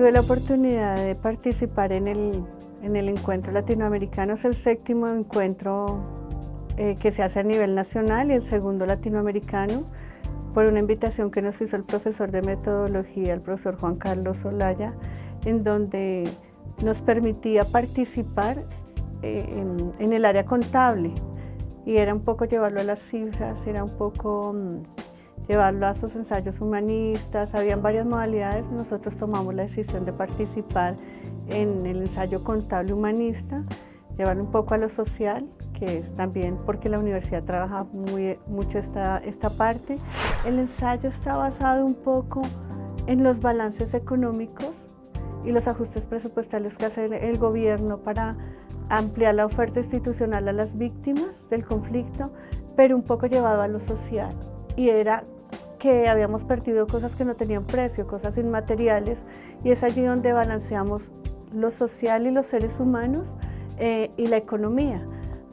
Tuve la oportunidad de participar en el encuentro latinoamericano. Es el séptimo encuentro que se hace a nivel nacional y el segundo latinoamericano, por una invitación que nos hizo el profesor de metodología, el profesor Juan Carlos Olaya, en donde nos permitía participar en el área contable, y era un poco llevarlo a las cifras, era un poco llevarlo a sus ensayos humanistas. Habían varias modalidades. Nosotros tomamos la decisión de participar en el ensayo contable humanista, llevarlo un poco a lo social, que es también porque la universidad trabaja mucho esta parte. El ensayo está basado un poco en los balances económicos y los ajustes presupuestarios que hace el gobierno para ampliar la oferta institucional a las víctimas del conflicto, pero un poco llevado a lo social. Y era que habíamos perdido cosas que no tenían precio, cosas inmateriales, y es allí donde balanceamos lo social y los seres humanos y la economía.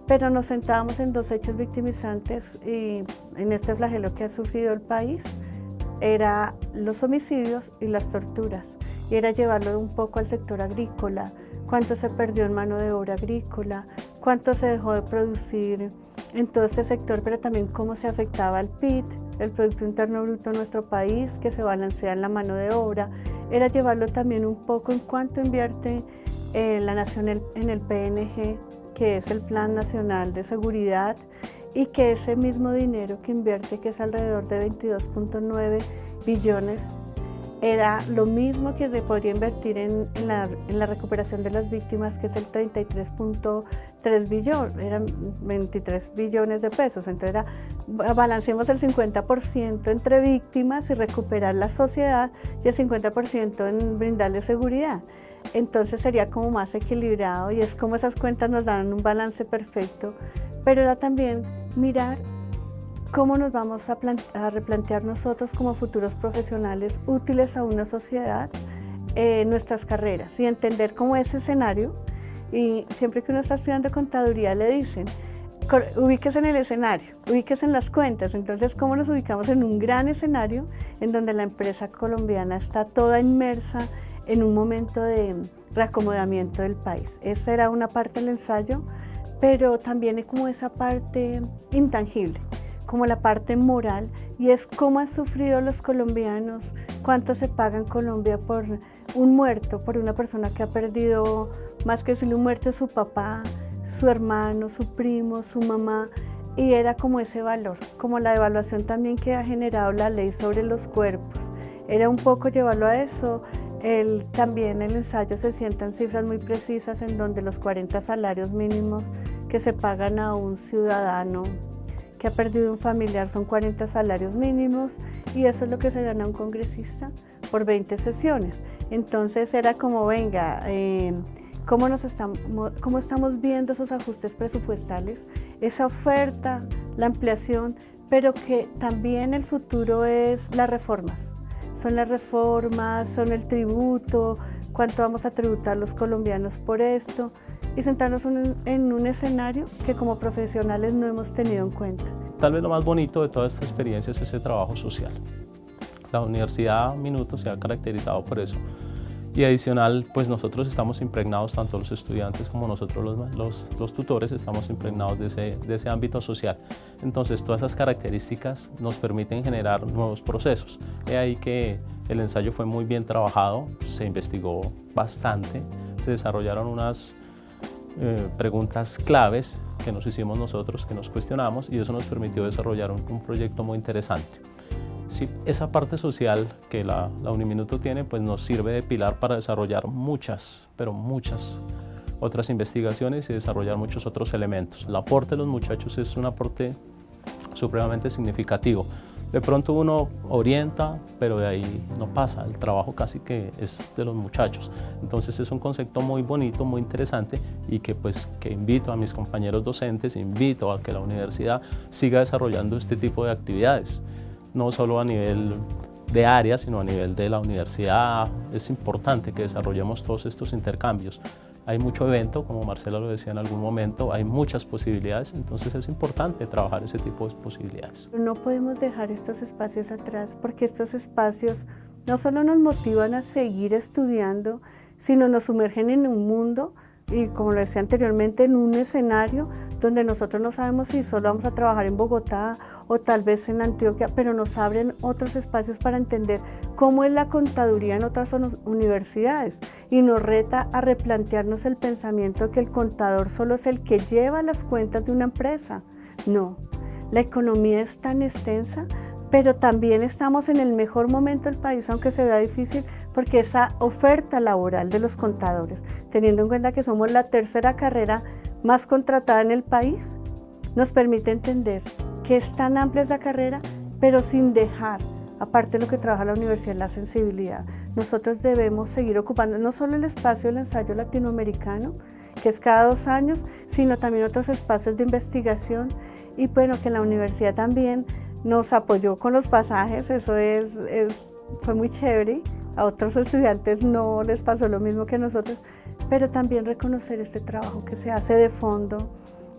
Pero nos centrábamos en dos hechos victimizantes y en este flagelo que ha sufrido el país, era los homicidios y las torturas, y era llevarlo un poco al sector agrícola, cuánto se perdió en mano de obra agrícola, cuánto se dejó de producir en todo este sector, pero también cómo se afectaba al PIB, el Producto Interno Bruto de nuestro país, que se balancea en la mano de obra. Era llevarlo también un poco en cuánto invierte la nación en el PNG, que es el Plan Nacional de Seguridad, y que ese mismo dinero que invierte, que es alrededor de 22.9 billones, era lo mismo que se podría invertir en la recuperación de las víctimas, que es el 33.3 billones, eran 23 billones de pesos. Entonces balanceemos el 50% entre víctimas y recuperar la sociedad, y el 50% en brindarle seguridad. Entonces sería como más equilibrado, y es como esas cuentas nos dan un balance perfecto, pero era también mirar cómo nos vamos a replantear nosotros como futuros profesionales útiles a una sociedad nuestras carreras, y entender cómo ese escenario. Y siempre que uno está estudiando contaduría le dicen, ubíquese en el escenario, ubíquese en las cuentas. Entonces, cómo nos ubicamos en un gran escenario en donde la empresa colombiana está toda inmersa en un momento de reacomodamiento del país. Esa era una parte del ensayo, pero también es como esa parte intangible, como la parte moral, y es cómo han sufrido los colombianos, cuánto se paga en Colombia por un muerto, por una persona que ha perdido, más que decirle un muerto, su papá, su hermano, su primo, su mamá, y era como ese valor, como la devaluación también que ha generado la ley sobre los cuerpos. Era un poco llevarlo a eso. También el ensayo se sientan cifras muy precisas en donde los 40 salarios mínimos que se pagan a un ciudadano que ha perdido un familiar son 40 salarios mínimos, y eso es lo que se gana un congresista por 20 sesiones. Entonces era como, venga, ¿cómo estamos viendo esos ajustes presupuestales, esa oferta, la ampliación, pero que también el futuro es las reformas? Son las reformas, son el tributo, cuánto vamos a tributar los colombianos por esto, y sentarnos en un escenario que como profesionales no hemos tenido en cuenta. Tal vez lo más bonito de toda esta experiencia es ese trabajo social. La Universidad Minuto se ha caracterizado por eso. Y adicional, pues nosotros estamos impregnados, tanto los estudiantes como nosotros los tutores, estamos impregnados de ese ámbito social. Entonces, todas esas características nos permiten generar nuevos procesos. He ahí que el ensayo fue muy bien trabajado, se investigó bastante, se desarrollaron unas preguntas claves que nos hicimos nosotros, que nos cuestionamos, y eso nos permitió desarrollar un proyecto muy interesante. Sí, esa parte social que la Uniminuto tiene, pues nos sirve de pilar para desarrollar muchas, pero muchas otras investigaciones y desarrollar muchos otros elementos. El aporte de los muchachos es un aporte supremamente significativo. De pronto uno orienta, pero de ahí no pasa, el trabajo casi que es de los muchachos. Entonces es un concepto muy bonito, muy interesante, y que invito a mis compañeros docentes, invito a que la universidad siga desarrollando este tipo de actividades, no solo a nivel de área, sino a nivel de la universidad. Es importante que desarrollemos todos estos intercambios. Hay mucho evento, como Marcela lo decía en algún momento, hay muchas posibilidades, entonces es importante trabajar ese tipo de posibilidades. No podemos dejar estos espacios atrás, porque estos espacios no solo nos motivan a seguir estudiando, sino nos sumergen en un mundo y, como lo decía anteriormente, en un escenario donde nosotros no sabemos si solo vamos a trabajar en Bogotá o tal vez en Antioquia, pero nos abren otros espacios para entender cómo es la contaduría en otras universidades y nos reta a replantearnos el pensamiento que el contador solo es el que lleva las cuentas de una empresa. No, la economía es tan extensa, pero también estamos en el mejor momento del país, aunque se vea difícil, porque esa oferta laboral de los contadores, teniendo en cuenta que somos la tercera carrera más contratada en el país, nos permite entender que es tan amplia esa carrera, pero sin dejar, aparte de lo que trabaja la universidad, la sensibilidad. Nosotros debemos seguir ocupando no solo el espacio del ensayo latinoamericano, que es cada 2 años, sino también otros espacios de investigación, y bueno, que la universidad también nos apoyó con los pasajes. Eso fue muy chévere. A otros estudiantes no les pasó lo mismo que a nosotros, pero también reconocer este trabajo que se hace de fondo,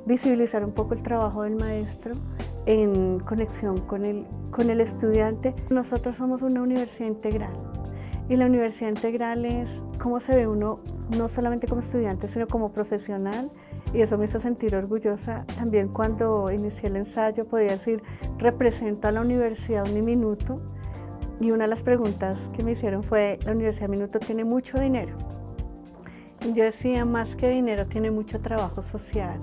visibilizar un poco el trabajo del maestro en conexión con el estudiante. Nosotros somos una universidad integral, y la universidad integral es cómo se ve uno, no solamente como estudiante, sino como profesional, y eso me hizo sentir orgullosa. También cuando inicié el ensayo podía decir, represento a la Universidad Uniminuto, y una de las preguntas que me hicieron fue, ¿la Universidad Minuto tiene mucho dinero? Y yo decía, más que dinero, tiene mucho trabajo social.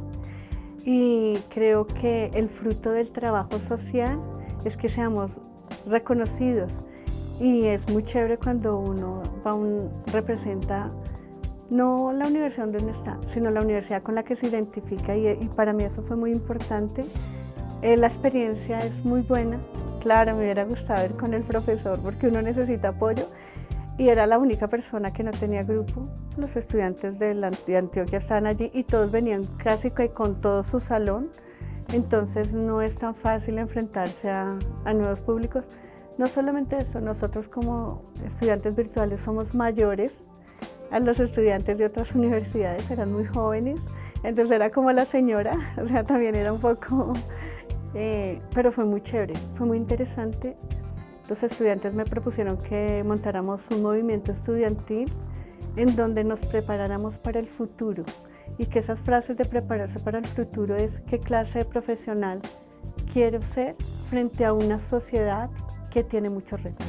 Y creo que el fruto del trabajo social es que seamos reconocidos. Y es muy chévere cuando uno representa no la universidad donde está, sino la universidad con la que se identifica, y para mí eso fue muy importante. La experiencia es muy buena. Claro, me hubiera gustado ir con el profesor porque uno necesita apoyo, y era la única persona que no tenía grupo. Los estudiantes de Antioquia estaban allí y todos venían casi que con todo su salón, entonces no es tan fácil enfrentarse a nuevos públicos. No solamente eso, nosotros como estudiantes virtuales somos mayores a los estudiantes de otras universidades, eran muy jóvenes, entonces era como la señora, o sea, también era un poco... pero fue muy chévere, fue muy interesante. Los estudiantes me propusieron que montáramos un movimiento estudiantil en donde nos preparáramos para el futuro, y que esas frases de prepararse para el futuro es qué clase de profesional quiero ser frente a una sociedad que tiene muchos retos.